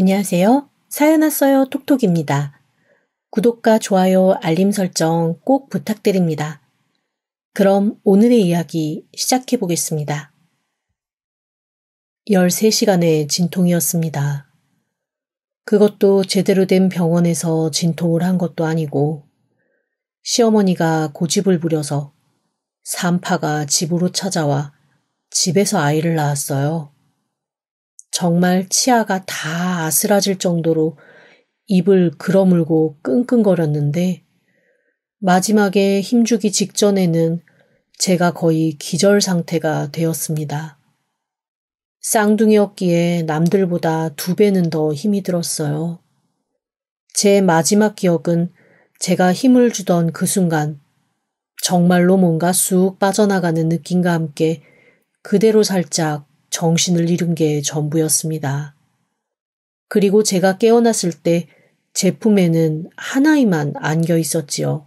안녕하세요. 사연 왔어요 톡톡입니다. 구독과 좋아요, 알림 설정 꼭 부탁드립니다. 그럼 오늘의 이야기 시작해 보겠습니다. 13시간의 진통이었습니다. 그것도 제대로 된 병원에서 진통을 한 것도 아니고 시어머니가 고집을 부려서 산파가 집으로 찾아와 집에서 아이를 낳았어요. 정말 치아가 다 아스라질 정도로 입을 그러물고 끙끙거렸는데 마지막에 힘주기 직전에는 제가 거의 기절 상태가 되었습니다. 쌍둥이였기에 남들보다 2배는 더 힘이 들었어요. 제 마지막 기억은 제가 힘을 주던 그 순간 정말로 뭔가 쑥 빠져나가는 느낌과 함께 그대로 살짝 정신을 잃은 게 전부였습니다. 그리고 제가 깨어났을 때 제품에는 한 아이만 안겨 있었지요.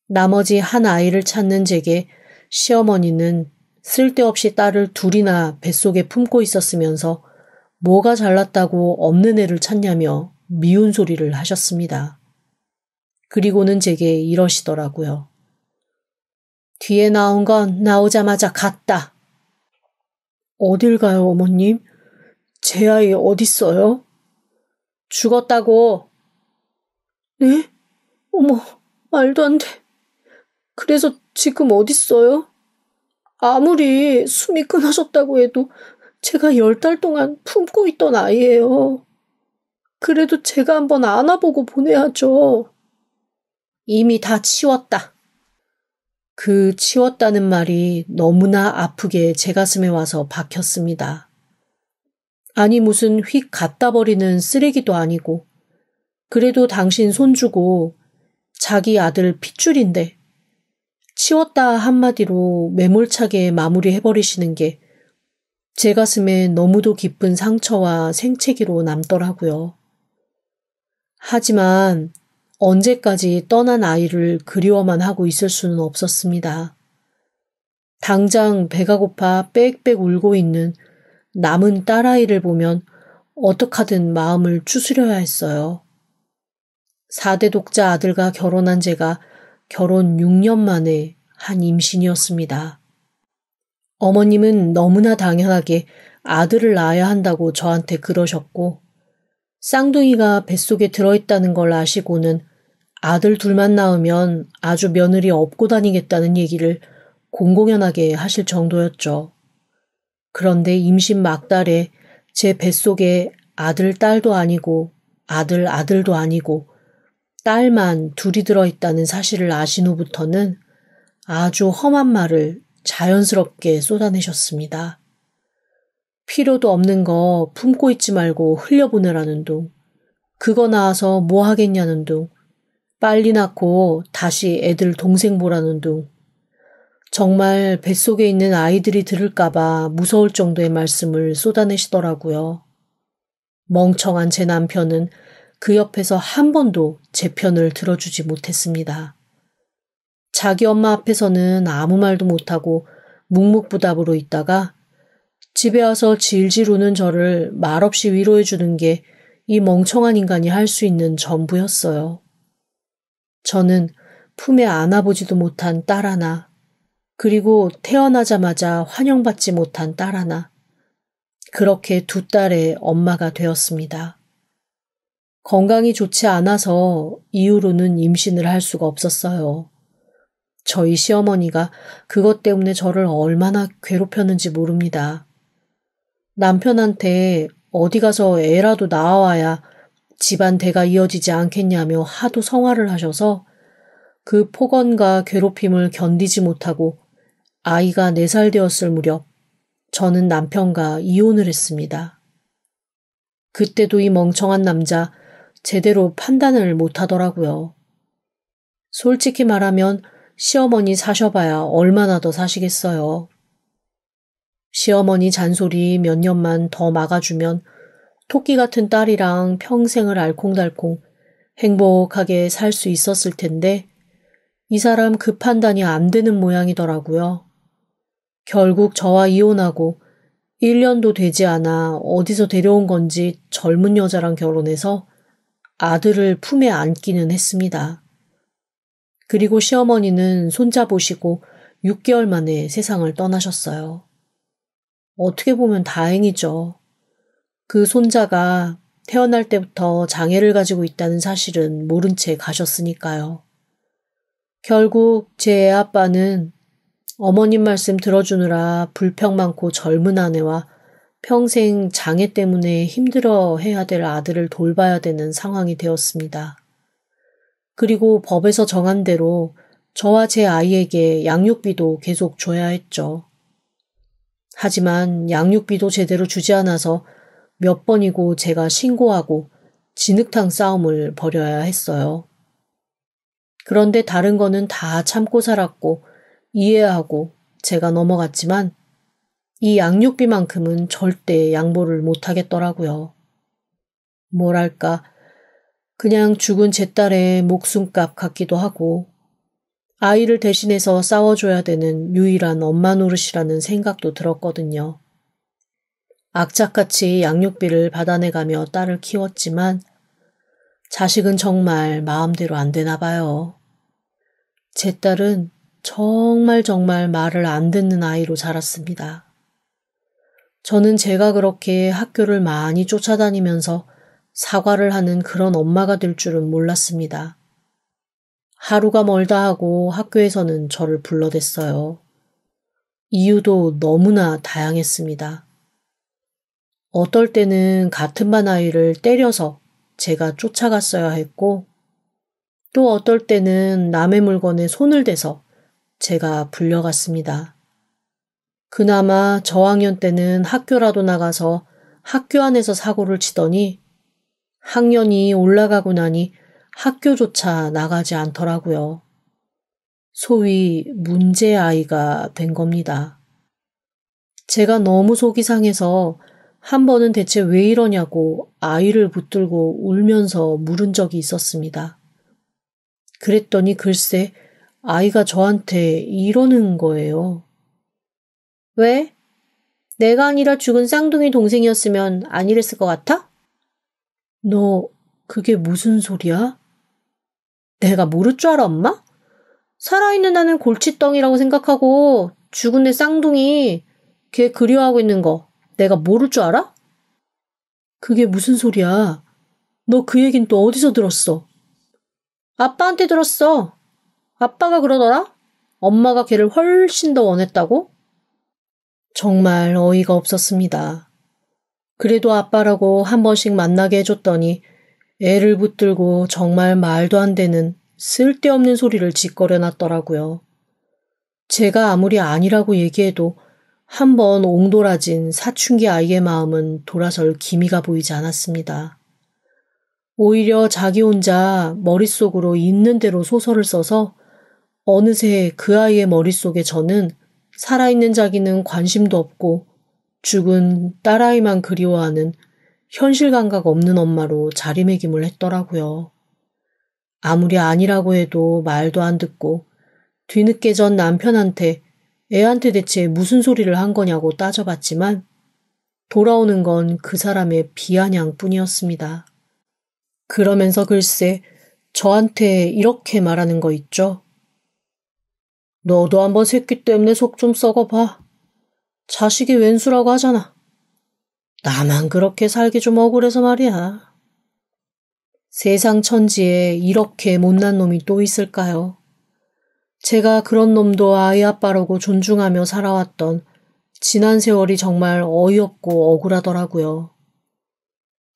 나머지 한 아이를 찾는 제게 시어머니는 쓸데없이 딸을 둘이나 뱃속에 품고 있었으면서 뭐가 잘났다고 없는 애를 찾냐며 미운 소리를 하셨습니다. 그리고는 제게 이러시더라고요. 뒤에 나온 건 나오자마자 갔다. 어딜 가요, 어머님? 제 아이 어딨어요? 죽었다고. 네? 어머, 말도 안 돼. 그래서 지금 어딨어요? 아무리 숨이 끊어졌다고 해도 제가 10달 동안 품고 있던 아이예요. 그래도 제가 한번 안아보고 보내야죠. 이미 다 치웠다. 그 치웠다는 말이 너무나 아프게 제 가슴에 와서 박혔습니다. 아니 무슨 휙 갖다 버리는 쓰레기도 아니고 그래도 당신 손주고 자기 아들 핏줄인데 치웠다 한마디로 매몰차게 마무리해버리시는 게 제 가슴에 너무도 깊은 상처와 생채기로 남더라고요. 하지만 언제까지 떠난 아이를 그리워만 하고 있을 수는 없었습니다. 당장 배가 고파 빽빽 울고 있는 남은 딸아이를 보면 어떡하든 마음을 추스려야 했어요. 4대 독자 아들과 결혼한 제가 결혼 6년 만에 한 임신이었습니다. 어머님은 너무나 당연하게 아들을 낳아야 한다고 저한테 그러셨고 쌍둥이가 뱃속에 들어있다는 걸 아시고는 아들 둘만 낳으면 아주 며느리 업고 다니겠다는 얘기를 공공연하게 하실 정도였죠. 그런데 임신 막달에 제 뱃속에 아들 딸도 아니고 아들 아들도 아니고 딸만 둘이 들어있다는 사실을 아신 후부터는 아주 험한 말을 자연스럽게 쏟아내셨습니다. 필요도 없는 거 품고 있지 말고 흘려보내라는 둥, 그거 낳아서 뭐 하겠냐는 둥, 빨리 낳고 다시 애들 동생 보라는 둥, 정말 뱃속에 있는 아이들이 들을까봐 무서울 정도의 말씀을 쏟아내시더라고요. 멍청한 제 남편은 그 옆에서 한 번도 제 편을 들어주지 못했습니다. 자기 엄마 앞에서는 아무 말도 못하고 묵묵부답으로 있다가 집에 와서 질질 우는 저를 말없이 위로해주는 게 이 멍청한 인간이 할 수 있는 전부였어요. 저는 품에 안아보지도 못한 딸 하나, 그리고 태어나자마자 환영받지 못한 딸 하나, 그렇게 2딸의 엄마가 되었습니다. 건강이 좋지 않아서 이후로는 임신을 할 수가 없었어요. 저희 시어머니가 그것 때문에 저를 얼마나 괴롭혔는지 모릅니다. 남편한테 어디 가서 애라도 낳아와야 집안 대가 이어지지 않겠냐며 하도 성화를 하셔서 그 폭언과 괴롭힘을 견디지 못하고 아이가 4살 되었을 무렵 저는 남편과 이혼을 했습니다. 그때도 이 멍청한 남자 제대로 판단을 못하더라고요. 솔직히 말하면 시어머니 사셔봐야 얼마나 더 사시겠어요. 시어머니 잔소리 몇 년만 더 막아주면 토끼 같은 딸이랑 평생을 알콩달콩 행복하게 살 수 있었을 텐데 이 사람 그 판단이 안 되는 모양이더라고요. 결국 저와 이혼하고 1년도 되지 않아 어디서 데려온 건지 젊은 여자랑 결혼해서 아들을 품에 안기는 했습니다. 그리고 시어머니는 손자 보시고 6개월 만에 세상을 떠나셨어요. 어떻게 보면 다행이죠. 그 손자가 태어날 때부터 장애를 가지고 있다는 사실은 모른 채 가셨으니까요. 결국 제 애아빠는 어머님 말씀 들어주느라 불평 많고 젊은 아내와 평생 장애 때문에 힘들어 해야 될 아들을 돌봐야 되는 상황이 되었습니다. 그리고 법에서 정한 대로 저와 제 아이에게 양육비도 계속 줘야 했죠. 하지만 양육비도 제대로 주지 않아서 몇 번이고 제가 신고하고 진흙탕 싸움을 벌여야 했어요. 그런데 다른 거는 다 참고 살았고 이해하고 제가 넘어갔지만 이 양육비만큼은 절대 양보를 못하겠더라고요. 뭐랄까, 그냥 죽은 제 딸의 목숨값 같기도 하고 아이를 대신해서 싸워줘야 되는 유일한 엄마 노릇이라는 생각도 들었거든요. 악착같이 양육비를 받아내가며 딸을 키웠지만 자식은 정말 마음대로 안 되나 봐요. 제 딸은 정말 말을 안 듣는 아이로 자랐습니다. 저는 제가 그렇게 학교를 많이 쫓아다니면서 사과를 하는 그런 엄마가 될 줄은 몰랐습니다. 하루가 멀다 하고 학교에서는 저를 불러댔어요. 이유도 너무나 다양했습니다. 어떨 때는 같은 반 아이를 때려서 제가 쫓아갔어야 했고 또 어떨 때는 남의 물건에 손을 대서 제가 불려갔습니다. 그나마 저학년 때는 학교라도 나가서 학교 안에서 사고를 치더니 학년이 올라가고 나니 학교조차 나가지 않더라고요. 소위 문제 아이가 된 겁니다. 제가 너무 속이 상해서 한 번은 대체 왜 이러냐고 아이를 붙들고 울면서 물은 적이 있었습니다. 그랬더니 글쎄 아이가 저한테 이러는 거예요. 왜? 내가 아니라 죽은 쌍둥이 동생이었으면 안 이랬을 것 같아? 너 그게 무슨 소리야? 내가 모를 줄 알아, 엄마? 살아있는 나는 골칫덩이라고 생각하고 죽은 내 쌍둥이 걔 그리워하고 있는 거 내가 모를 줄 알아? 그게 무슨 소리야? 너 그 얘긴 또 어디서 들었어? 아빠한테 들었어. 아빠가 그러더라? 엄마가 걔를 훨씬 더 원했다고? 정말 어이가 없었습니다. 그래도 아빠라고 한 번씩 만나게 해줬더니 애를 붙들고 정말 말도 안 되는 쓸데없는 소리를 짓거려놨더라고요. 제가 아무리 아니라고 얘기해도 한 번 옹돌아진 사춘기 아이의 마음은 돌아설 기미가 보이지 않았습니다. 오히려 자기 혼자 머릿속으로 있는 대로 소설을 써서 어느새 그 아이의 머릿속에 저는 살아있는 자기는 관심도 없고 죽은 딸아이만 그리워하는 현실 감각 없는 엄마로 자리매김을 했더라고요. 아무리 아니라고 해도 말도 안 듣고 뒤늦게 전 남편한테 애한테 대체 무슨 소리를 한 거냐고 따져봤지만 돌아오는 건 그 사람의 비아냥뿐이었습니다. 그러면서 글쎄 저한테 이렇게 말하는 거 있죠. 너도 한번 새끼 때문에 속 좀 썩어봐. 자식이 왼수라고 하잖아. 나만 그렇게 살기 좀 억울해서 말이야. 세상 천지에 이렇게 못난 놈이 또 있을까요? 제가 그런 놈도 아이 아빠라고 존중하며 살아왔던 지난 세월이 정말 어이없고 억울하더라고요.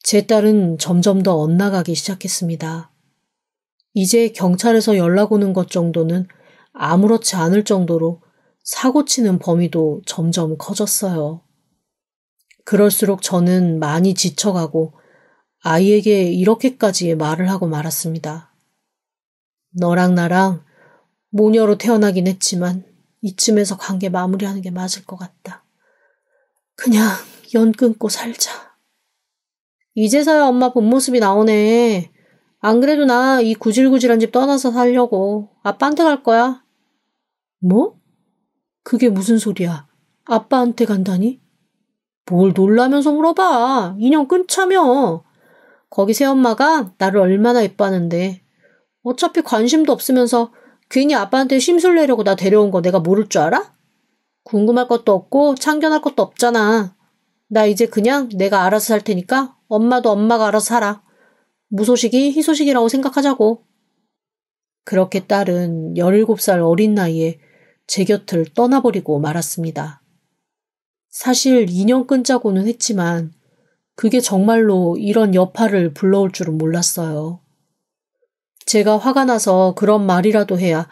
제 딸은 점점 더 엇나가기 시작했습니다. 이제 경찰에서 연락 오는 것 정도는 아무렇지 않을 정도로 사고치는 범위도 점점 커졌어요. 그럴수록 저는 많이 지쳐가고 아이에게 이렇게까지 말을 하고 말았습니다. 너랑 나랑 모녀로 태어나긴 했지만 이쯤에서 관계 마무리하는 게 맞을 것 같다. 그냥 연 끊고 살자. 이제서야 엄마 본 모습이 나오네. 안 그래도 나 이 구질구질한 집 떠나서 살려고 아빠한테 갈 거야. 뭐? 그게 무슨 소리야? 아빠한테 간다니? 뭘 놀라면서 물어봐. 인연 끊자며. 거기 새엄마가 나를 얼마나 예뻐하는데. 어차피 관심도 없으면서 괜히 아빠한테 심술 내려고 나 데려온 거 내가 모를 줄 알아? 궁금할 것도 없고 참견할 것도 없잖아. 나 이제 그냥 내가 알아서 살 테니까 엄마도 엄마가 알아서 살아. 무소식이 희소식이라고 생각하자고. 그렇게 딸은 17살 어린 나이에 제 곁을 떠나버리고 말았습니다. 사실 인연 끊자고는 했지만 그게 정말로 이런 여파를 불러올 줄은 몰랐어요. 제가 화가 나서 그런 말이라도 해야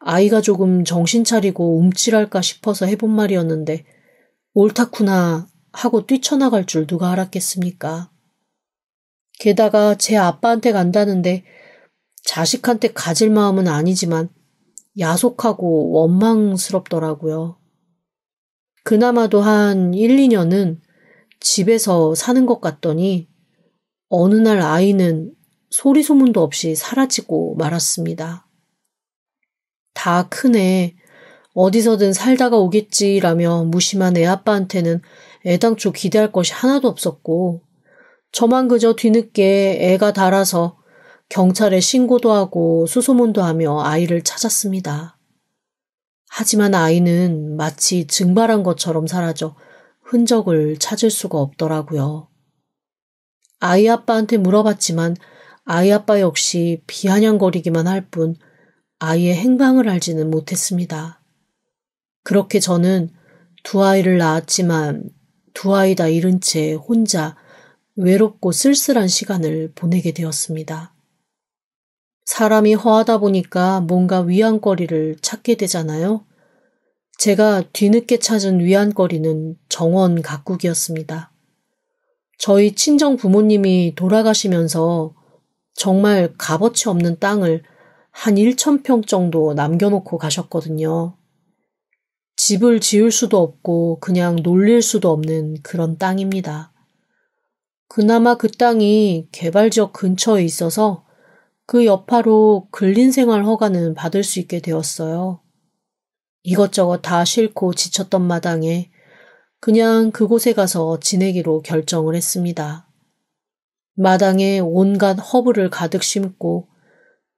아이가 조금 정신 차리고 움찔할까 싶어서 해본 말이었는데 옳다구나 하고 뛰쳐나갈 줄 누가 알았겠습니까? 게다가 제 아빠한테 간다는데 자식한테 가질 마음은 아니지만 야속하고 원망스럽더라고요. 그나마도 한 1, 2년은 집에서 사는 것 같더니 어느 날 아이는 소리 소문도 없이 사라지고 말았습니다. 다 크네. 어디서든 살다가 오겠지라며 무심한 애아빠한테는 애당초 기대할 것이 하나도 없었고 저만 그저 뒤늦게 애가 닳아서 경찰에 신고도 하고 수소문도 하며 아이를 찾았습니다. 하지만 아이는 마치 증발한 것처럼 사라져 흔적을 찾을 수가 없더라고요. 아이 아빠한테 물어봤지만 아이 아빠 역시 비아냥거리기만 할 뿐 아이의 행방을 알지는 못했습니다. 그렇게 저는 두 아이를 낳았지만 두 아이 다 잃은 채 혼자 외롭고 쓸쓸한 시간을 보내게 되었습니다. 사람이 허하다 보니까 뭔가 위안거리를 찾게 되잖아요. 제가 뒤늦게 찾은 위안거리는 정원 가꾸기였습니다. 저희 친정 부모님이 돌아가시면서 정말 값어치 없는 땅을 한 1,000평 정도 남겨놓고 가셨거든요. 집을 지을 수도 없고 그냥 놀릴 수도 없는 그런 땅입니다. 그나마 그 땅이 개발지역 근처에 있어서 그 여파로 근린생활 허가는 받을 수 있게 되었어요. 이것저것 다 싫고 지쳤던 마당에 그냥 그곳에 가서 지내기로 결정을 했습니다. 마당에 온갖 허브를 가득 심고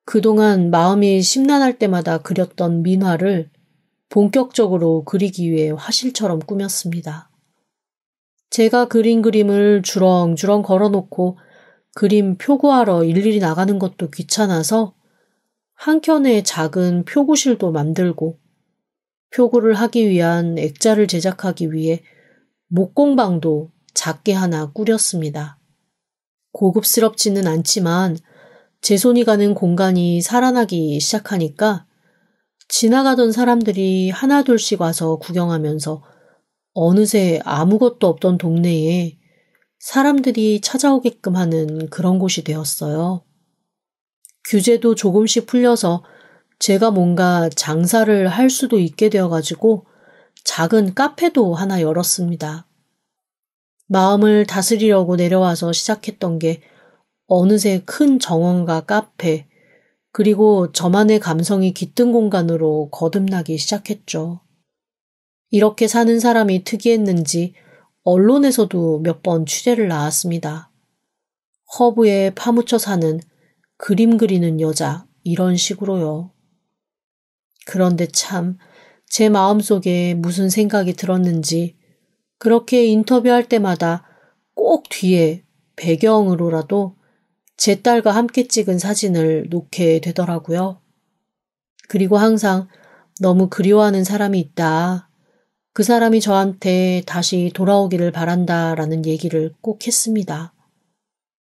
그동안 마음이 심란할 때마다 그렸던 민화를 본격적으로 그리기 위해 화실처럼 꾸몄습니다. 제가 그린 그림을 주렁주렁 걸어놓고 그림 표구하러 일일이 나가는 것도 귀찮아서 한켠에 작은 표구실도 만들고 표구를 하기 위한 액자를 제작하기 위해 목공방도 작게 하나 꾸렸습니다. 고급스럽지는 않지만 제 손이 가는 공간이 살아나기 시작하니까 지나가던 사람들이 하나둘씩 와서 구경하면서 어느새 아무것도 없던 동네에 사람들이 찾아오게끔 하는 그런 곳이 되었어요. 규제도 조금씩 풀려서 제가 뭔가 장사를 할 수도 있게 되어가지고 작은 카페도 하나 열었습니다. 마음을 다스리려고 내려와서 시작했던 게 어느새 큰 정원과 카페, 그리고 저만의 감성이 깃든 공간으로 거듭나기 시작했죠. 이렇게 사는 사람이 특이했는지 언론에서도 몇 번 취재를 나왔습니다. 허브에 파묻혀 사는 그림 그리는 여자, 이런 식으로요. 그런데 참 제 마음속에 무슨 생각이 들었는지 그렇게 인터뷰할 때마다 꼭 뒤에 배경으로라도 제 딸과 함께 찍은 사진을 놓게 되더라고요. 그리고 항상 너무 그리워하는 사람이 있다. 그 사람이 저한테 다시 돌아오기를 바란다라는 얘기를 꼭 했습니다.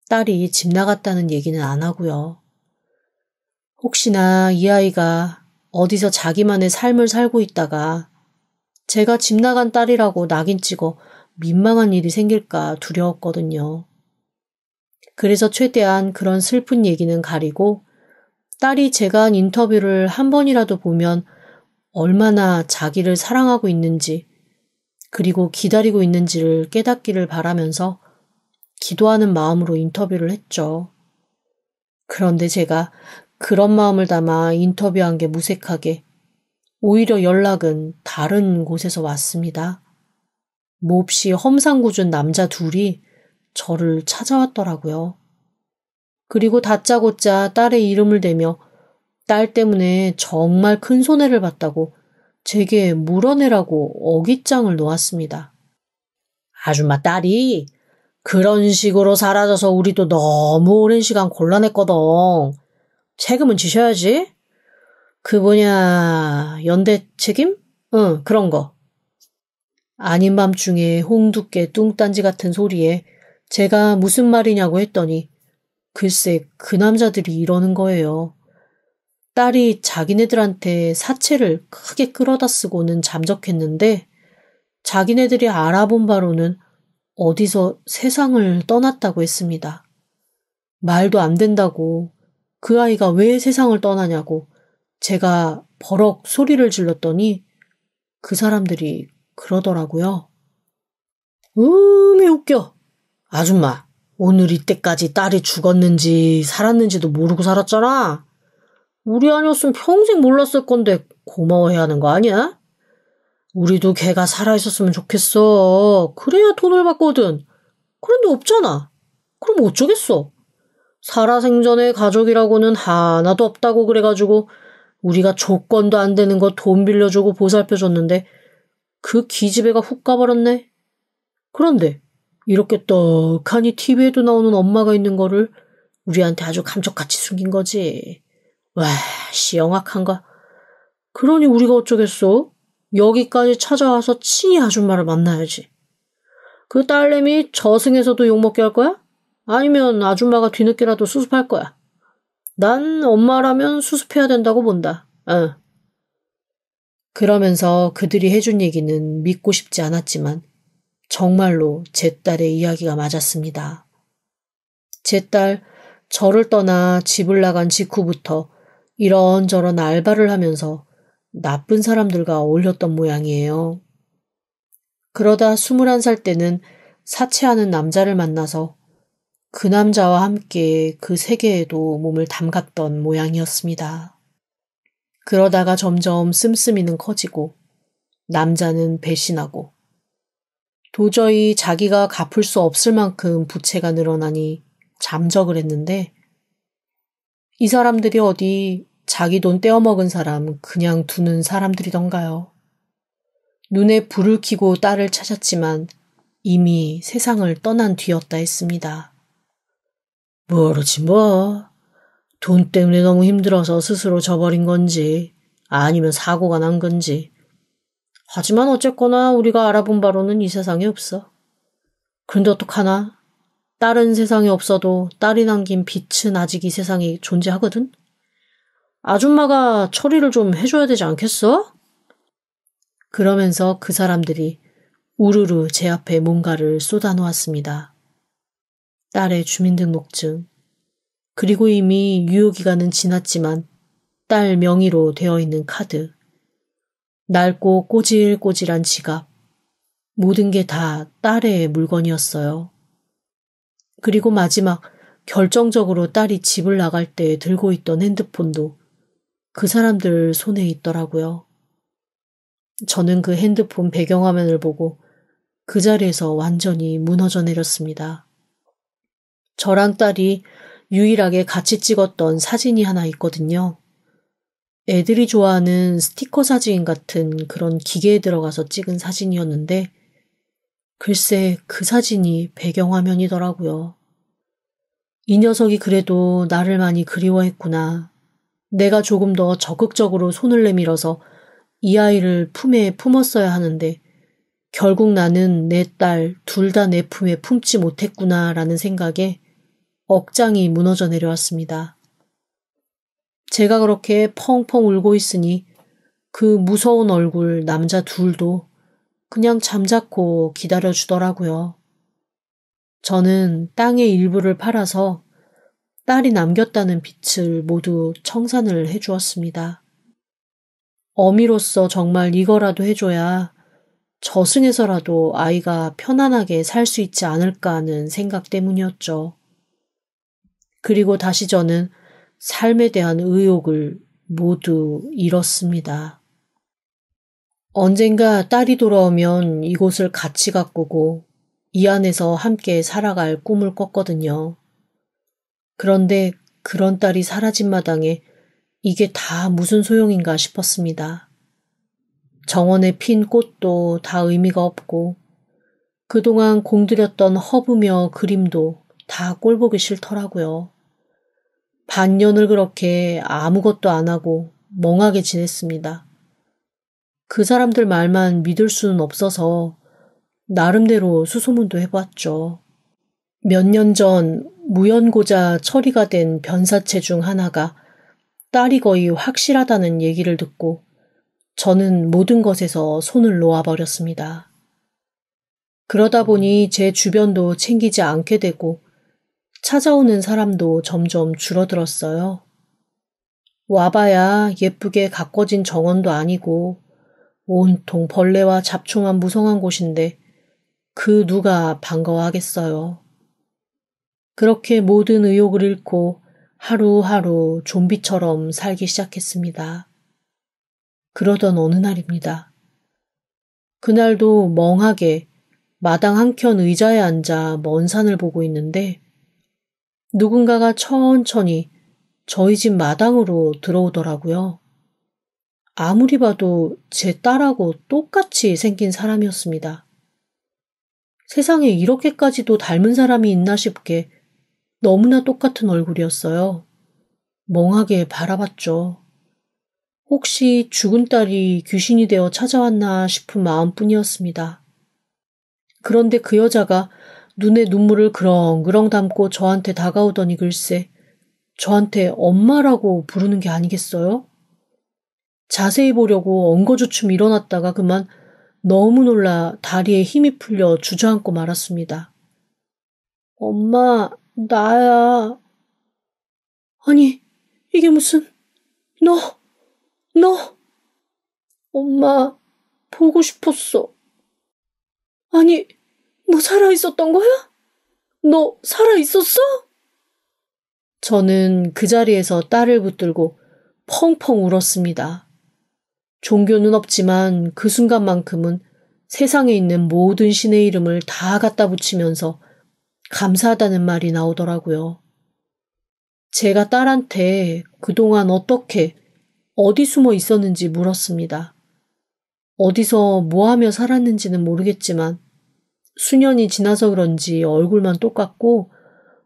딸이 집 나갔다는 얘기는 안 하고요. 혹시나 이 아이가 어디서 자기만의 삶을 살고 있다가 제가 집 나간 딸이라고 낙인 찍어 민망한 일이 생길까 두려웠거든요. 그래서 최대한 그런 슬픈 얘기는 가리고 딸이 제가 한 인터뷰를 한 번이라도 보면 얼마나 자기를 사랑하고 있는지 그리고 기다리고 있는지를 깨닫기를 바라면서 기도하는 마음으로 인터뷰를 했죠. 그런데 제가 그런 마음을 담아 인터뷰한 게 무색하게 오히려 연락은 다른 곳에서 왔습니다. 몹시 험상궂은 남자 둘이 저를 찾아왔더라고요. 그리고 다짜고짜 딸의 이름을 대며 딸 때문에 정말 큰 손해를 봤다고 제게 물어내라고 어깃장을 놓았습니다. 아줌마 딸이 그런 식으로 사라져서 우리도 너무 오랜 시간 곤란했거든. 책임은 지셔야지. 연대 책임? 응, 그런 거. 아닌 밤중에 홍두깨 뚱딴지 같은 소리에 제가 무슨 말이냐고 했더니 글쎄 그 남자들이 이러는 거예요. 딸이 자기네들한테 사채를 크게 끌어다 쓰고는 잠적했는데 자기네들이 알아본 바로는 어디서 세상을 떠났다고 했습니다. 말도 안 된다고, 그 아이가 왜 세상을 떠나냐고 제가 버럭 소리를 질렀더니 그 사람들이 그러더라고요. 웃겨. 아줌마, 오늘 이때까지 딸이 죽었는지 살았는지도 모르고 살았잖아. 우리 아니었으면 평생 몰랐을 건데 고마워해야 하는 거 아니야? 우리도 걔가 살아있었으면 좋겠어. 그래야 돈을 받거든. 그런데 없잖아. 그럼 어쩌겠어. 살아생전에 가족이라고는 하나도 없다고 그래가지고 우리가 조건도 안 되는 거 돈 빌려주고 보살펴줬는데 그 기집애가 훅 가버렸네. 그런데 이렇게 떡하니 TV에도 나오는 엄마가 있는 거를 우리한테 아주 감쪽같이 숨긴 거지. 와, 시영악한가. 그러니 우리가 어쩌겠어? 여기까지 찾아와서 친히 아줌마를 만나야지. 그 딸내미 저승에서도 욕먹게 할 거야? 아니면 아줌마가 뒤늦게라도 수습할 거야? 난 엄마라면 수습해야 된다고 본다. 그러면서 그들이 해준 얘기는 믿고 싶지 않았지만 정말로 제 딸의 이야기가 맞았습니다. 제 딸 저를 떠나 집을 나간 직후부터 이런저런 알바를 하면서 나쁜 사람들과 어울렸던 모양이에요. 그러다 21살 때는 사채하는 남자를 만나서 그 남자와 함께 그 세계에도 몸을 담갔던 모양이었습니다. 그러다가 점점 씀씀이는 커지고 남자는 배신하고 도저히 자기가 갚을 수 없을 만큼 부채가 늘어나니 잠적을 했는데 이 사람들이 어디 자기 돈 떼어먹은 사람 그냥 두는 사람들이던가요. 눈에 불을 켜고 딸을 찾았지만 이미 세상을 떠난 뒤였다 했습니다. 모르지 뭐. 돈 때문에 너무 힘들어서 스스로 져버린 건지 아니면 사고가 난 건지. 하지만 어쨌거나 우리가 알아본 바로는 이 세상에 없어. 그런데 어떡하나? 딸은 세상에 없어도 딸이 남긴 빛은 아직 이 세상에 존재하거든? 아줌마가 처리를 좀 해줘야 되지 않겠어? 그러면서 그 사람들이 우르르 제 앞에 뭔가를 쏟아놓았습니다. 딸의 주민등록증, 그리고 이미 유효기간은 지났지만 딸 명의로 되어 있는 카드, 낡고 꼬질꼬질한 지갑, 모든 게 다 딸의 물건이었어요. 그리고 마지막 결정적으로 딸이 집을 나갈 때 들고 있던 핸드폰도 그 사람들 손에 있더라고요. 저는 그 핸드폰 배경화면을 보고 그 자리에서 완전히 무너져 내렸습니다. 저랑 딸이 유일하게 같이 찍었던 사진이 하나 있거든요. 애들이 좋아하는 스티커 사진 같은 그런 기계에 들어가서 찍은 사진이었는데 글쎄 그 사진이 배경화면이더라고요. 이 녀석이 그래도 나를 많이 그리워했구나. 내가 조금 더 적극적으로 손을 내밀어서 이 아이를 품에 품었어야 하는데 결국 나는 내 딸 둘 다 내 품에 품지 못했구나라는 생각에 억장이 무너져 내려왔습니다. 제가 그렇게 펑펑 울고 있으니 그 무서운 얼굴 남자 둘도 그냥 잠자코 기다려주더라고요. 저는 땅의 일부를 팔아서 딸이 남겼다는 빚을 모두 청산을 해주었습니다. 어미로서 정말 이거라도 해줘야 저승에서라도 아이가 편안하게 살 수 있지 않을까 하는 생각 때문이었죠. 그리고 다시 저는 삶에 대한 의욕을 모두 잃었습니다. 언젠가 딸이 돌아오면 이곳을 같이 가꾸고 이 안에서 함께 살아갈 꿈을 꿨거든요. 그런데 그런 딸이 사라진 마당에 이게 다 무슨 소용인가 싶었습니다. 정원에 핀 꽃도 다 의미가 없고 그동안 공들였던 허브며 그림도 다 꼴보기 싫더라고요. 반년을 그렇게 아무것도 안 하고 멍하게 지냈습니다. 그 사람들 말만 믿을 수는 없어서 나름대로 수소문도 해봤죠. 몇 년 전 무연고자 처리가 된 변사체 중 하나가 딸이 거의 확실하다는 얘기를 듣고 저는 모든 것에서 손을 놓아버렸습니다. 그러다 보니 제 주변도 챙기지 않게 되고 찾아오는 사람도 점점 줄어들었어요. 와봐야 예쁘게 가꿔진 정원도 아니고 온통 벌레와 잡초만 무성한 곳인데 그 누가 반가워하겠어요. 그렇게 모든 의욕을 잃고 하루하루 좀비처럼 살기 시작했습니다. 그러던 어느 날입니다. 그날도 멍하게 마당 한켠 의자에 앉아 먼 산을 보고 있는데 누군가가 천천히 저희 집 마당으로 들어오더라고요. 아무리 봐도 제 딸하고 똑같이 생긴 사람이었습니다. 세상에 이렇게까지도 닮은 사람이 있나 싶게 너무나 똑같은 얼굴이었어요. 멍하게 바라봤죠. 혹시 죽은 딸이 귀신이 되어 찾아왔나 싶은 마음뿐이었습니다. 그런데 그 여자가 눈에 눈물을 그렁그렁 담고 저한테 다가오더니 글쎄 저한테 엄마라고 부르는 게 아니겠어요? 자세히 보려고 엉거주춤 일어났다가 그만 너무 놀라 다리에 힘이 풀려 주저앉고 말았습니다. 엄마, 나야. 아니, 이게 무슨... 너... 엄마, 보고 싶었어. 아니, 너 살아있었던 거야? 너 살아있었어? 저는 그 자리에서 딸을 붙들고 펑펑 울었습니다. 종교는 없지만 그 순간만큼은 세상에 있는 모든 신의 이름을 다 갖다 붙이면서 감사하다는 말이 나오더라고요. 제가 딸한테 그동안 어떻게, 어디 숨어 있었는지 물었습니다. 어디서 뭐하며 살았는지는 모르겠지만 수년이 지나서 그런지 얼굴만 똑같고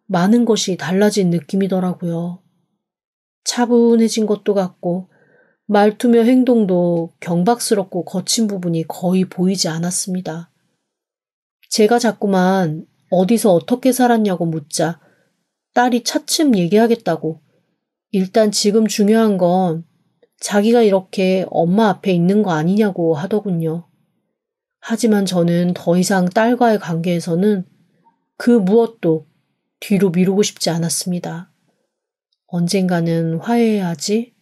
많은 것이 달라진 느낌이더라고요. 차분해진 것도 같고 말투며 행동도 경박스럽고 거친 부분이 거의 보이지 않았습니다. 제가 자꾸만 어디서 어떻게 살았냐고 묻자 딸이 차츰 얘기하겠다고 일단 지금 중요한 건 자기가 이렇게 엄마 앞에 있는 거 아니냐고 하더군요. 하지만 저는 더 이상 딸과의 관계에서는 그 무엇도 뒤로 미루고 싶지 않았습니다. 언젠가는 화해해야지.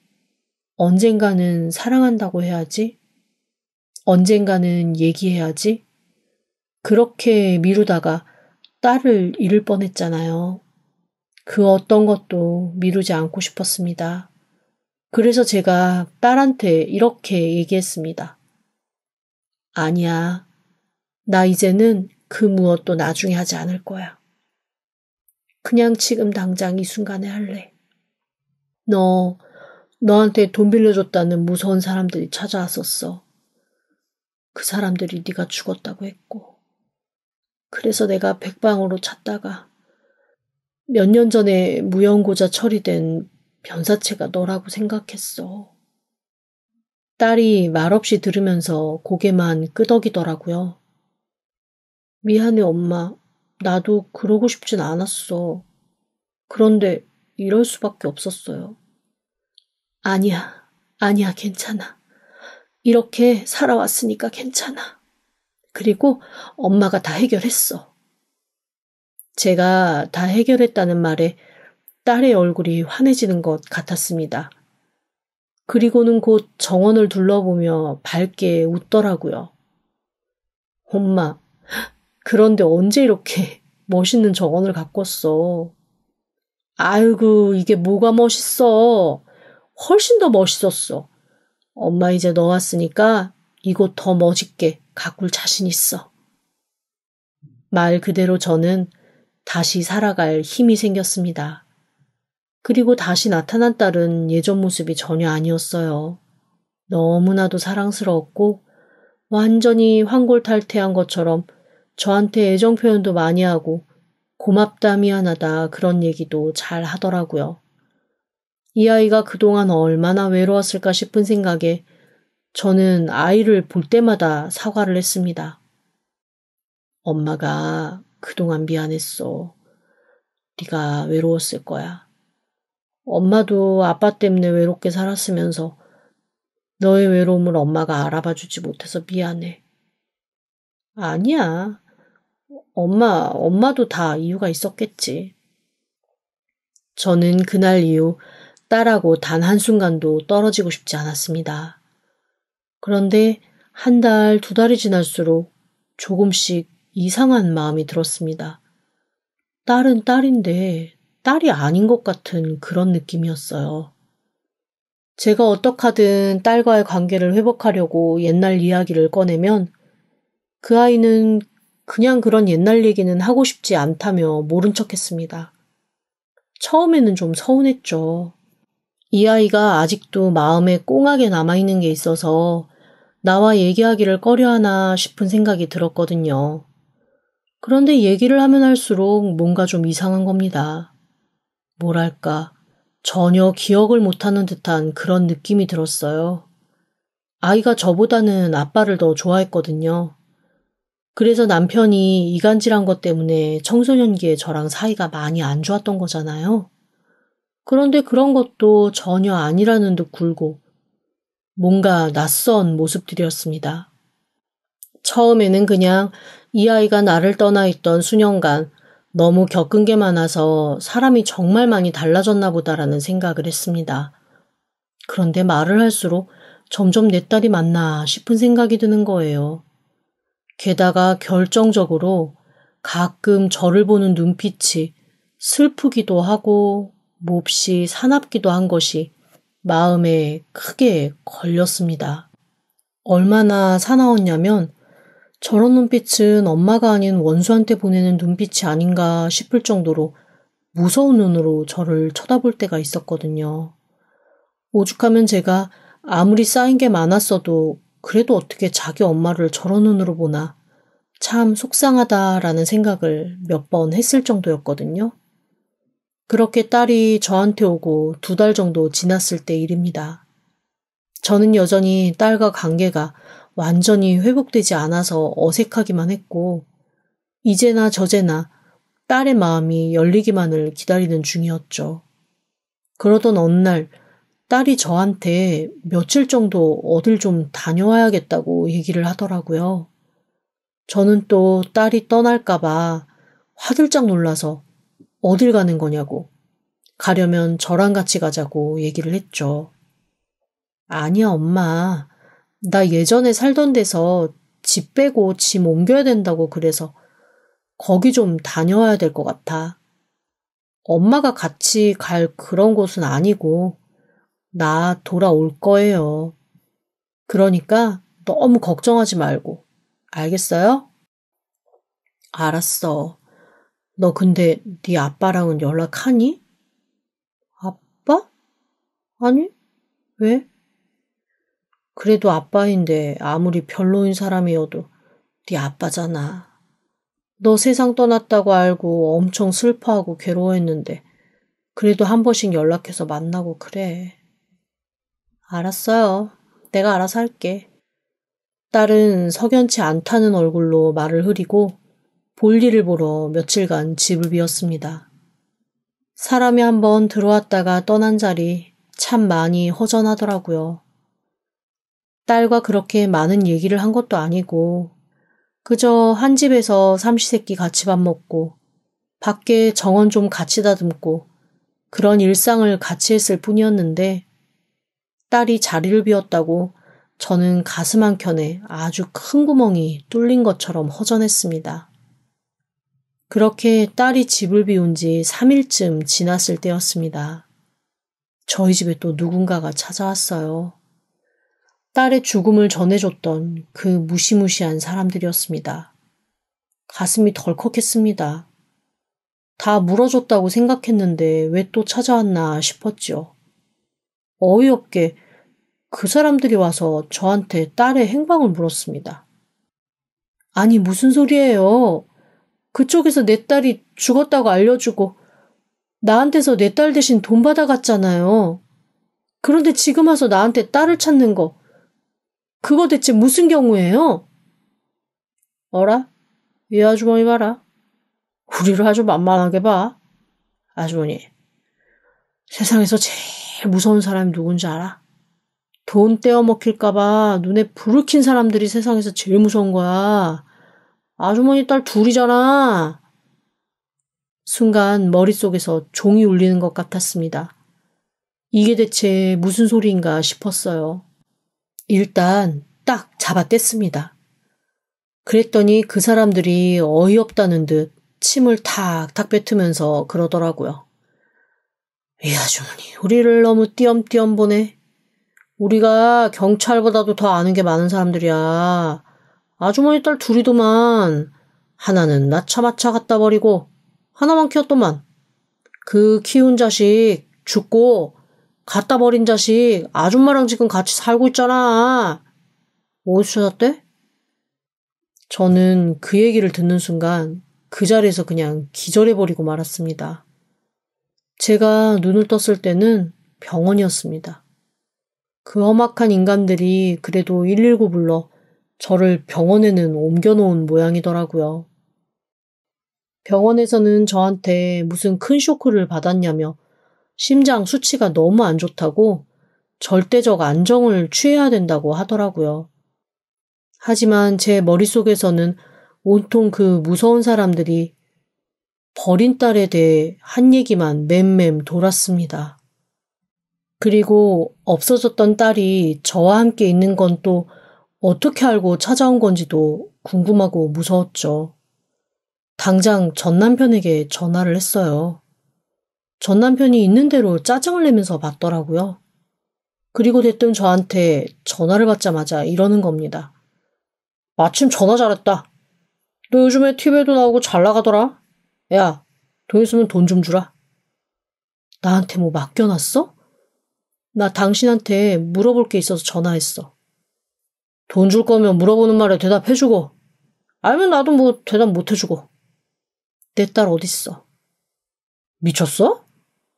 언젠가는 사랑한다고 해야지. 언젠가는 얘기해야지. 그렇게 미루다가 딸을 잃을 뻔했잖아요. 그 어떤 것도 미루지 않고 싶었습니다. 그래서 제가 딸한테 이렇게 얘기했습니다. 아니야. 나 이제는 그 무엇도 나중에 하지 않을 거야. 그냥 지금 당장 이 순간에 할래. 너한테 돈 빌려줬다는 무서운 사람들이 찾아왔었어. 그 사람들이 네가 죽었다고 했고. 그래서 내가 백방으로 찾다가 몇 년 전에 무연고자 처리된 변사체가 너라고 생각했어. 딸이 말없이 들으면서 고개만 끄덕이더라고요. 미안해 엄마. 나도 그러고 싶진 않았어. 그런데 이럴 수밖에 없었어요. 아니야, 괜찮아. 이렇게 살아왔으니까 괜찮아. 그리고 엄마가 다 해결했어. 제가 다 해결했다는 말에 딸의 얼굴이 환해지는 것 같았습니다. 그리고는 곧 정원을 둘러보며 밝게 웃더라고요. 엄마, 그런데 언제 이렇게 멋있는 정원을 가꿨어? 아이고, 이게 뭐가 멋있어. 훨씬 더 멋있었어. 엄마 이제 너 왔으니까 이곳 더 멋있게 가꿀 자신 있어. 말 그대로 저는 다시 살아갈 힘이 생겼습니다. 그리고 다시 나타난 딸은 예전 모습이 전혀 아니었어요. 너무나도 사랑스러웠고 완전히 환골탈태한 것처럼 저한테 애정 표현도 많이 하고 고맙다 미안하다 그런 얘기도 잘 하더라고요. 이 아이가 그동안 얼마나 외로웠을까 싶은 생각에 저는 아이를 볼 때마다 사과를 했습니다. 엄마가 그동안 미안했어. 네가 외로웠을 거야. 엄마도 아빠 때문에 외롭게 살았으면서 너의 외로움을 엄마가 알아봐주지 못해서 미안해. 아니야. 엄마도 다 이유가 있었겠지. 저는 그날 이후 딸하고 단 한순간도 떨어지고 싶지 않았습니다. 그런데 한 달, 두 달이 지날수록 조금씩 이상한 마음이 들었습니다. 딸은 딸인데 딸이 아닌 것 같은 그런 느낌이었어요. 제가 어떡하든 딸과의 관계를 회복하려고 옛날 이야기를 꺼내면 그 아이는 그냥 그런 옛날 얘기는 하고 싶지 않다며 모른 척했습니다. 처음에는 좀 서운했죠. 이 아이가 아직도 마음에 꽁하게 남아있는 게 있어서 나와 얘기하기를 꺼려하나 싶은 생각이 들었거든요. 그런데 얘기를 하면 할수록 뭔가 좀 이상한 겁니다. 뭐랄까, 전혀 기억을 못하는 듯한 그런 느낌이 들었어요. 아이가 저보다는 아빠를 더 좋아했거든요. 그래서 남편이 이간질한 것 때문에 청소년기에 저랑 사이가 많이 안 좋았던 거잖아요. 그런데 그런 것도 전혀 아니라는 듯 굴고 뭔가 낯선 모습들이었습니다. 처음에는 그냥 이 아이가 나를 떠나 있던 수년간 너무 겪은 게 많아서 사람이 정말 많이 달라졌나 보다라는 생각을 했습니다. 그런데 말을 할수록 점점 내 딸이 맞나 싶은 생각이 드는 거예요. 게다가 결정적으로 가끔 저를 보는 눈빛이 슬프기도 하고 몹시 사납기도 한 것이 마음에 크게 걸렸습니다. 얼마나 사나웠냐면 저런 눈빛은 엄마가 아닌 원수한테 보내는 눈빛이 아닌가 싶을 정도로 무서운 눈으로 저를 쳐다볼 때가 있었거든요. 오죽하면 제가 아무리 쌓인 게 많았어도 그래도 어떻게 자기 엄마를 저런 눈으로 보나 참 속상하다라는 생각을 몇 번 했을 정도였거든요. 그렇게 딸이 저한테 오고 2달 정도 지났을 때 일입니다. 저는 여전히 딸과 관계가 완전히 회복되지 않아서 어색하기만 했고 이제나 저제나 딸의 마음이 열리기만을 기다리는 중이었죠. 그러던 어느 날 딸이 저한테 며칠 정도 어딜 좀 다녀와야겠다고 얘기를 하더라고요. 저는 또 딸이 떠날까봐 화들짝 놀라서 어딜 가는 거냐고, 가려면 저랑 같이 가자고 얘기를 했죠. 아니야, 엄마. 나 예전에 살던 데서 집 빼고 짐 옮겨야 된다고 그래서 거기 좀 다녀와야 될 것 같아. 엄마가 같이 갈 그런 곳은 아니고 나 돌아올 거예요. 그러니까 너무 걱정하지 말고. 알겠어요? 알았어. 너 근데 네 아빠랑은 연락하니? 아빠? 아니, 왜? 그래도 아빠인데 아무리 별로인 사람이어도 네 아빠잖아. 너 세상 떠났다고 알고 엄청 슬퍼하고 괴로워했는데 그래도 한 번씩 연락해서 만나고 그래. 알았어요. 내가 알아서 할게. 딸은 석연치 않다는 얼굴로 말을 흐리고 볼일을 보러 며칠간 집을 비웠습니다. 사람이 한번 들어왔다가 떠난 자리 참 많이 허전하더라고요. 딸과 그렇게 많은 얘기를 한 것도 아니고 그저 한 집에서 삼시세끼 같이 밥 먹고 밖에 정원 좀 같이 다듬고 그런 일상을 같이 했을 뿐이었는데 딸이 자리를 비웠다고 저는 가슴 한켠에 아주 큰 구멍이 뚫린 것처럼 허전했습니다. 그렇게 딸이 집을 비운 지 3일쯤 지났을 때였습니다. 저희 집에 또 누군가가 찾아왔어요. 딸의 죽음을 전해줬던 그 무시무시한 사람들이었습니다. 가슴이 덜컥했습니다. 다 물어줬다고 생각했는데 왜 또 찾아왔나 싶었죠. 어이없게 그 사람들이 와서 저한테 딸의 행방을 물었습니다. 아니, 무슨 소리예요? 그쪽에서 내 딸이 죽었다고 알려주고 나한테서 내 딸 대신 돈 받아갔잖아요. 그런데 지금 와서 나한테 딸을 찾는 거, 그거 대체 무슨 경우예요? 어라? 이 아주머니 봐라. 우리를 아주 만만하게 봐. 아주머니, 세상에서 제일 무서운 사람이 누군지 알아? 돈 떼어먹힐까봐 눈에 불을 킨 사람들이 세상에서 제일 무서운 거야. 아주머니 딸 둘이잖아. 순간 머릿속에서 종이 울리는 것 같았습니다. 이게 대체 무슨 소리인가 싶었어요. 일단 딱 잡아뗐습니다. 그랬더니 그 사람들이 어이없다는 듯 침을 탁탁 뱉으면서 그러더라고요. 이 아주머니, 우리를 너무 띄엄띄엄 보네. 우리가 경찰보다도 더 아는 게 많은 사람들이야. 아주머니 딸 둘이더만. 하나는 낳자마자 갖다 버리고 하나만 키웠더만. 그 키운 자식 죽고 갖다 버린 자식 아줌마랑 지금 같이 살고 있잖아. 어디서 찾았대? 저는 그 얘기를 듣는 순간 그 자리에서 그냥 기절해버리고 말았습니다. 제가 눈을 떴을 때는 병원이었습니다. 그 험악한 인간들이 그래도 119 불러 저를 병원에는 옮겨놓은 모양이더라고요. 병원에서는 저한테 무슨 큰 쇼크를 받았냐며 심장 수치가 너무 안 좋다고 절대적 안정을 취해야 된다고 하더라고요. 하지만 제 머릿속에서는 온통 그 무서운 사람들이 버린 딸에 대해 한 얘기만 맴맴 돌았습니다. 그리고 없어졌던 딸이 저와 함께 있는 건 또 어떻게 알고 찾아온 건지도 궁금하고 무서웠죠. 당장 전 남편에게 전화를 했어요. 전 남편이 있는 대로 짜증을 내면서 받더라고요. 그리고 대뜸 저한테 전화를 받자마자 이러는 겁니다. 마침 전화 잘했다. 너 요즘에 TV에도 나오고 잘 나가더라. 야, 돈 있으면 돈 좀 주라. 나한테 뭐 맡겨놨어? 나 당신한테 물어볼 게 있어서 전화했어. 돈 줄 거면 물어보는 말에 대답해주고, 알면 나도 뭐 대답 못해주고. 내 딸 어딨어? 미쳤어?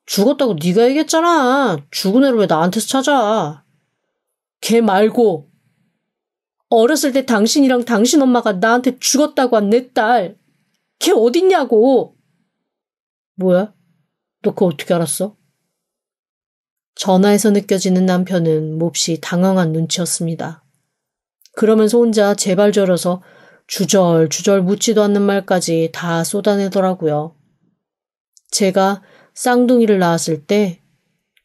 죽었다고 네가 얘기했잖아. 죽은 애를 왜 나한테서 찾아? 걔 말고 어렸을 때 당신이랑 당신 엄마가 나한테 죽었다고 한 내 딸. 걔 어딨냐고. 뭐야? 너 그거 어떻게 알았어? 전화에서 느껴지는 남편은 몹시 당황한 눈치였습니다. 그러면서 혼자 제발 저려서 주절주절 묻지도 않는 말까지 다 쏟아내더라고요. 제가 쌍둥이를 낳았을 때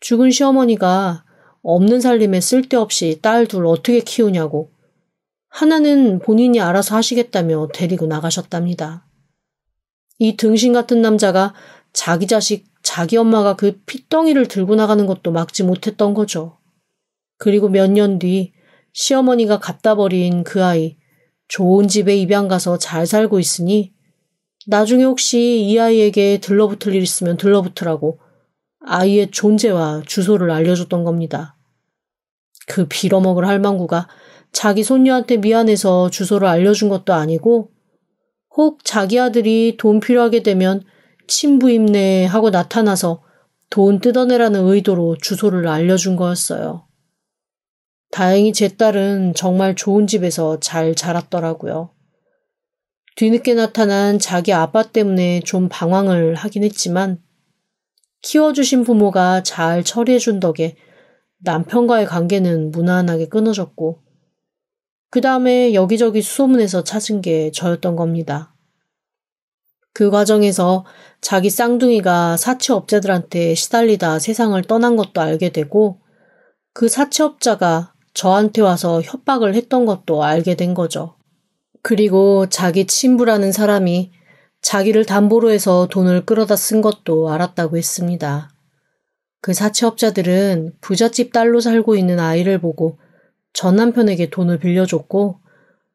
죽은 시어머니가 없는 살림에 쓸데없이 딸 둘 어떻게 키우냐고 하나는 본인이 알아서 하시겠다며 데리고 나가셨답니다. 이 등신 같은 남자가 자기 자식, 자기 엄마가 그 핏덩이를 들고 나가는 것도 막지 못했던 거죠. 그리고 몇 년 뒤 시어머니가 갖다 버린 그 아이 좋은 집에 입양 가서 잘 살고 있으니 나중에 혹시 이 아이에게 들러붙을 일 있으면 들러붙으라고 아이의 존재와 주소를 알려줬던 겁니다. 그 빌어먹을 할망구가 자기 손녀한테 미안해서 주소를 알려준 것도 아니고 혹 자기 아들이 돈 필요하게 되면 친부임내 하고 나타나서 돈 뜯어내라는 의도로 주소를 알려준 거였어요. 다행히 제 딸은 정말 좋은 집에서 잘 자랐더라고요. 뒤늦게 나타난 자기 아빠 때문에 좀 방황을 하긴 했지만 키워주신 부모가 잘 처리해준 덕에 남편과의 관계는 무난하게 끊어졌고 그 다음에 여기저기 수소문해서 찾은 게 저였던 겁니다. 그 과정에서 자기 쌍둥이가 사채업자들한테 시달리다 세상을 떠난 것도 알게 되고 그 사채업자가 저한테 와서 협박을 했던 것도 알게 된 거죠. 그리고 자기 친부라는 사람이 자기를 담보로 해서 돈을 끌어다 쓴 것도 알았다고 했습니다. 그 사채업자들은 부잣집 딸로 살고 있는 아이를 보고 전 남편에게 돈을 빌려줬고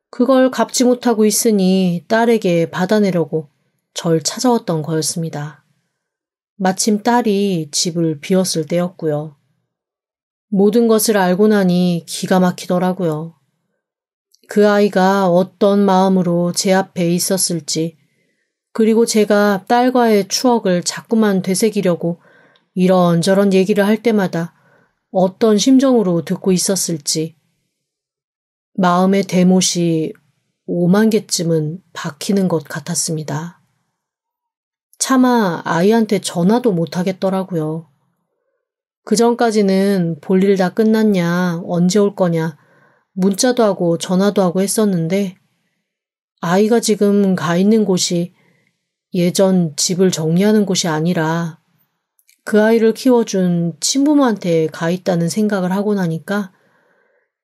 그걸 갚지 못하고 있으니 딸에게 받아내려고 절 찾아왔던 거였습니다. 마침 딸이 집을 비웠을 때였고요. 모든 것을 알고 나니 기가 막히더라고요. 그 아이가 어떤 마음으로 제 앞에 있었을지, 그리고 제가 딸과의 추억을 자꾸만 되새기려고 이런저런 얘기를 할 때마다 어떤 심정으로 듣고 있었을지, 마음의 대못이 5만 개쯤은 박히는 것 같았습니다. 차마 아이한테 전화도 못 하겠더라고요. 그 전까지는 볼일 다 끝났냐, 언제 올 거냐, 문자도 하고 전화도 하고 했었는데 아이가 지금 가 있는 곳이 예전 집을 정리하는 곳이 아니라 그 아이를 키워준 친부모한테 가 있다는 생각을 하고 나니까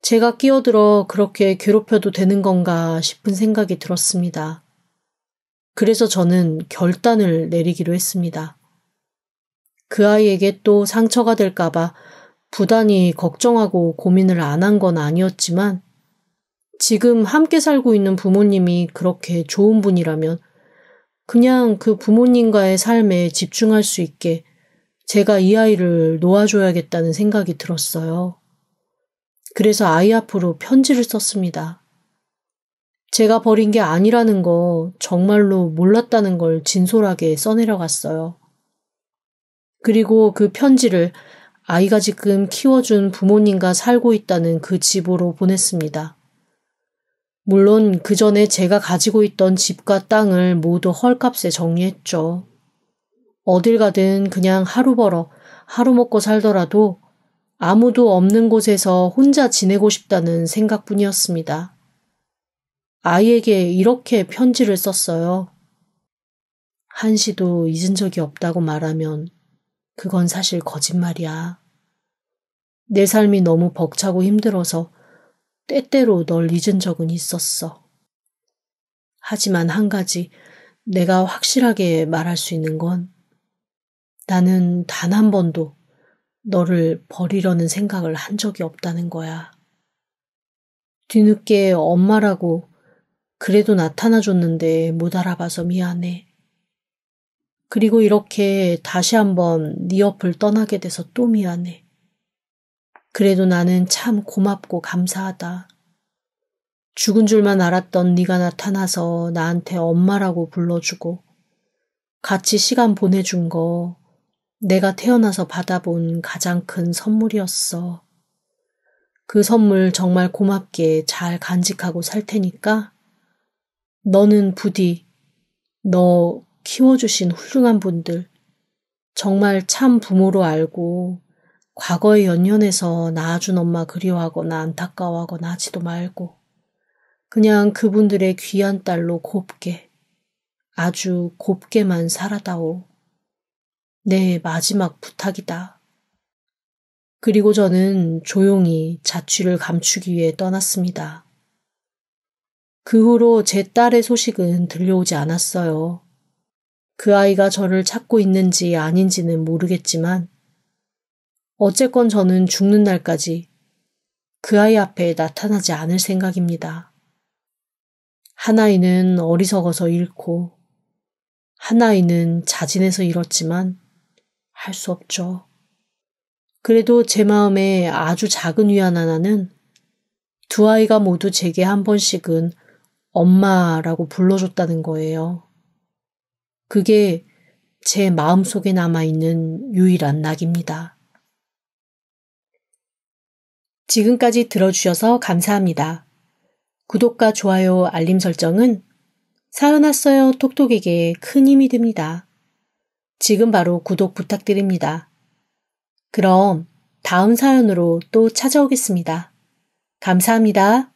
제가 끼어들어 그렇게 괴롭혀도 되는 건가 싶은 생각이 들었습니다. 그래서 저는 결단을 내리기로 했습니다. 그 아이에게 또 상처가 될까봐 부단히 걱정하고 고민을 안 한 건 아니었지만 지금 함께 살고 있는 부모님이 그렇게 좋은 분이라면 그냥 그 부모님과의 삶에 집중할 수 있게 제가 이 아이를 놓아줘야겠다는 생각이 들었어요. 그래서 아이 앞으로 편지를 썼습니다. 제가 버린 게 아니라는 거 정말로 몰랐다는 걸 진솔하게 써내려갔어요. 그리고 그 편지를 아이가 지금 키워준 부모님과 살고 있다는 그 집으로 보냈습니다. 물론 그 전에 제가 가지고 있던 집과 땅을 모두 헐값에 정리했죠. 어딜 가든 그냥 하루 벌어 하루 먹고 살더라도 아무도 없는 곳에서 혼자 지내고 싶다는 생각뿐이었습니다. 아이에게 이렇게 편지를 썼어요. 한시도 잊은 적이 없다고 말하면 그건 사실 거짓말이야. 내 삶이 너무 벅차고 힘들어서 때때로 널 잊은 적은 있었어. 하지만 한 가지 내가 확실하게 말할 수 있는 건 나는 단 한 번도 너를 버리려는 생각을 한 적이 없다는 거야. 뒤늦게 엄마라고 그래도 나타나줬는데 못 알아봐서 미안해. 그리고 이렇게 다시 한번 네 옆을 떠나게 돼서 또 미안해. 그래도 나는 참 고맙고 감사하다. 죽은 줄만 알았던 네가 나타나서 나한테 엄마라고 불러주고 같이 시간 보내준 거 내가 태어나서 받아본 가장 큰 선물이었어. 그 선물 정말 고맙게 잘 간직하고 살 테니까 너는 부디 너 키워주신 훌륭한 분들 정말 참 부모로 알고 과거의 연연해서 낳아준 엄마 그리워하거나 안타까워하거나 하지도 말고 그냥 그분들의 귀한 딸로 곱게 아주 곱게만 살아다오. 내 마지막 부탁이다. 그리고 저는 조용히 자취를 감추기 위해 떠났습니다. 그 후로 제 딸의 소식은 들려오지 않았어요. 그 아이가 저를 찾고 있는지 아닌지는 모르겠지만 어쨌건 저는 죽는 날까지 그 아이 앞에 나타나지 않을 생각입니다. 한 아이는 어리석어서 잃고 한 아이는 자진해서 잃었지만 할 수 없죠. 그래도 제 마음에 아주 작은 위안 하나는 두 아이가 모두 제게 한 번씩은 엄마라고 불러줬다는 거예요. 그게 제 마음속에 남아있는 유일한 낙입니다. 지금까지 들어주셔서 감사합니다. 구독과 좋아요, 알림 설정은 사연 왔어요 톡톡에게 큰 힘이 됩니다. 지금 바로 구독 부탁드립니다. 그럼 다음 사연으로 또 찾아오겠습니다. 감사합니다.